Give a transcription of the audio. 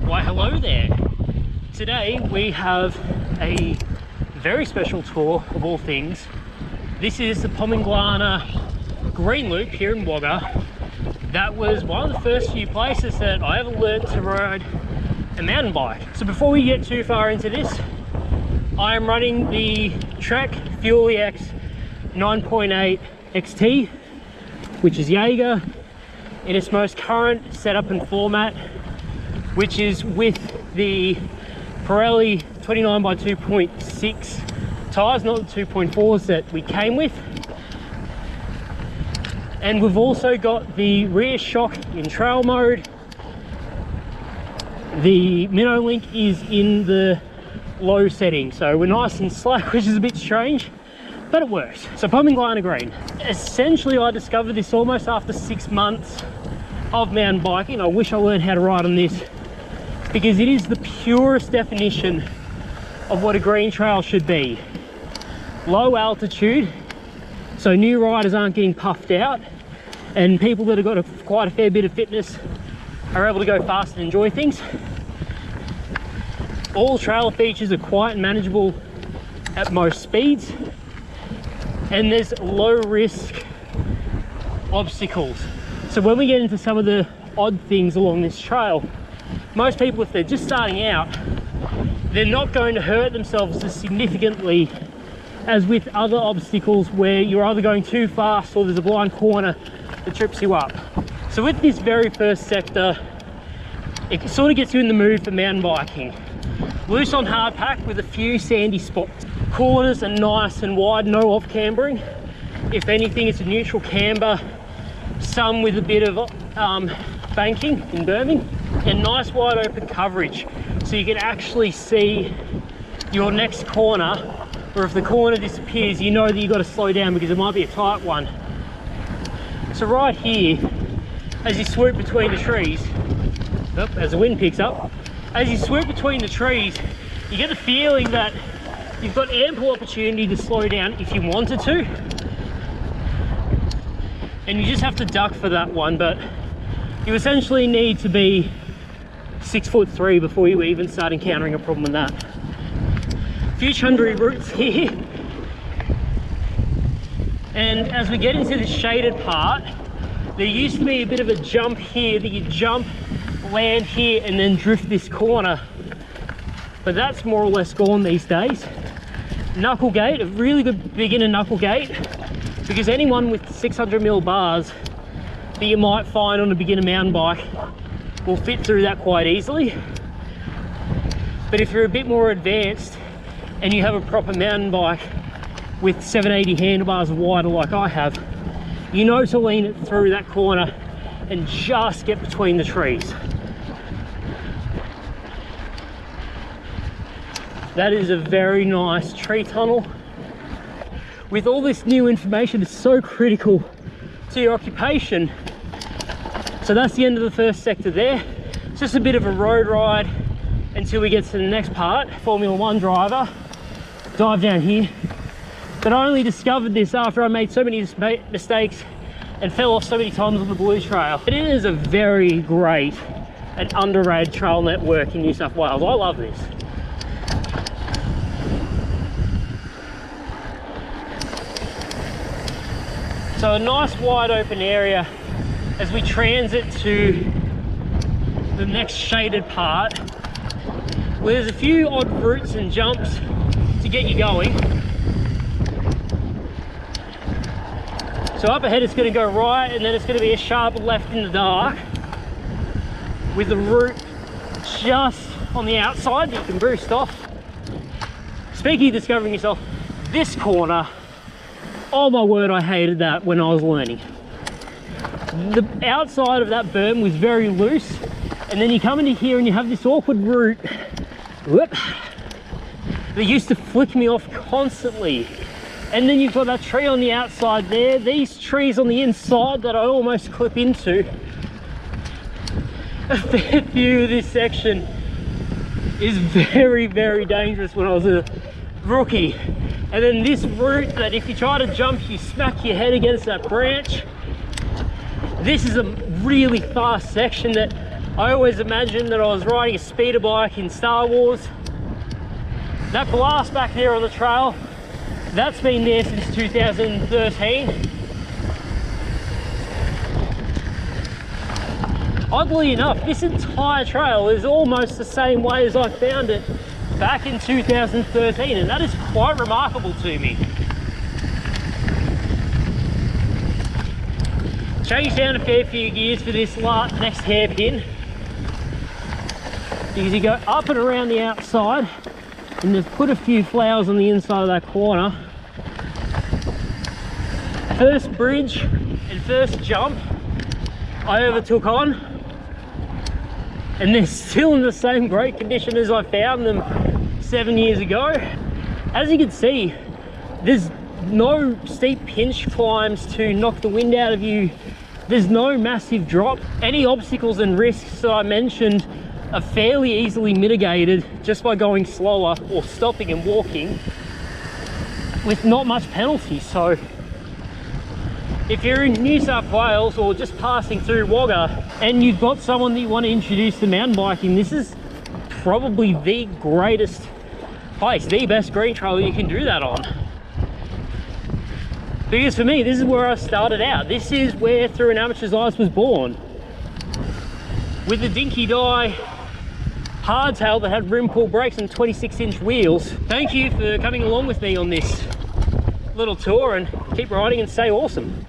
Why hello there. Today we have a very special tour of all things. This is the Pomingalarna Green Loop here in Wagga. That was one of the first few places that I ever learned to ride a mountain bike. So before we get too far into this, I am running the Trek Fuel EX 9.8 XT, which is Jaeger, in its most current setup and format, which is with the Pirelli 29 by 2.6 tyres, not the 2.4s that we came with. And we've also got the rear shock in trail mode. The minnow link is in the low setting, so we're nice and slack, which is a bit strange, but it works. So Pomingalarna Green. Essentially, I discovered this almost after 6 months of mountain biking. I wish I learned how to ride on this, because it is the purest definition of what a green trail should be. Low altitude, so new riders aren't getting puffed out, and people that have got quite a fair bit of fitness are able to go fast and enjoy things. All trail features are quite manageable at most speeds, and there's low risk obstacles. So when we get into some of the odd things along this trail, most people, if they're just starting out, they're not going to hurt themselves as significantly as with other obstacles where you're either going too fast or there's a blind corner that trips you up. So with this very first sector, it sort of gets you in the mood for mountain biking. Loose on hard pack with a few sandy spots. Corners are nice and wide, no off cambering. If anything, it's a neutral camber, some with a bit of banking and berming, and nice wide open coverage, so you can actually see your next corner, or if the corner disappears, you know that you've got to slow down because it might be a tight one. So right here, as you swoop between the trees, as the wind picks up, as you swoop between the trees, you get the feeling that you've got ample opportunity to slow down if you wanted to, and you just have to duck for that one. But you essentially need to be 6'3" before you even start encountering a problem with that. A few chundry roots here, and as we get into the shaded part, there used to be a bit of a jump here that you jump, land here, and then drift this corner, but that's more or less gone these days. Knuckle gate, a really good beginner knuckle gate, because anyone with 600mm bars that you might find on a beginner mountain bike will fit through that quite easily. But if you're a bit more advanced and you have a proper mountain bike with 780 handlebars wider like I have, you know to lean it through that corner and just get between the trees. That is a very nice tree tunnel. With all this new information, it's so critical to your occupation. So that's the end of the first sector there. It's just a bit of a road ride until we get to the next part. Formula One driver, dive down here. But I only discovered this after I made so many mistakes and fell off so many times on the Blue Trail. It is a very great and underrated trail network in New South Wales. I love this. So a nice wide open area as we transit to the next shaded part, where there's a few odd routes and jumps to get you going. So up ahead it's going to go right, and then it's going to be a sharp left in the dark with the route just on the outside that you can boost off. Speaking of discovering yourself, this corner, oh my word, I hated that when I was learning. The outside of that berm was very loose, and then you come into here and you have this awkward route that used to flick me off constantly. And then you've got that tree on the outside there, these trees on the inside that I almost clip into. A fair few of this section is very, very dangerous when I was a rookie. And then this route that if you try to jump, you smack your head against that branch. This is a really fast section that I always imagined that I was riding a speeder bike in Star Wars. That blast back there on the trail, that's been there since 2013. Oddly enough, this entire trail is almost the same way as I found it back in 2013, and that is quite remarkable to me. Changed down a fair few gears for this next hairpin, because you go up and around the outside, and they've put a few flowers on the inside of that corner. First bridge and first jump I overtook on, and they're still in the same great condition as I found them 7 years ago. As you can see, there's no steep pinch climbs to knock the wind out of you. There's no massive drop. Any obstacles and risks that I mentioned are fairly easily mitigated just by going slower or stopping and walking with not much penalty. So if you're in New South Wales or just passing through Wagga and you've got someone that you want to introduce to mountain biking, this is probably the greatest place, the best green trail you can do that on. Because for me, this is where I started out. This is where Through an Amateur's Eyes was born. With the dinky die hardtail that had rim pull brakes and 26-inch wheels. Thank you for coming along with me on this little tour, and keep riding and stay awesome.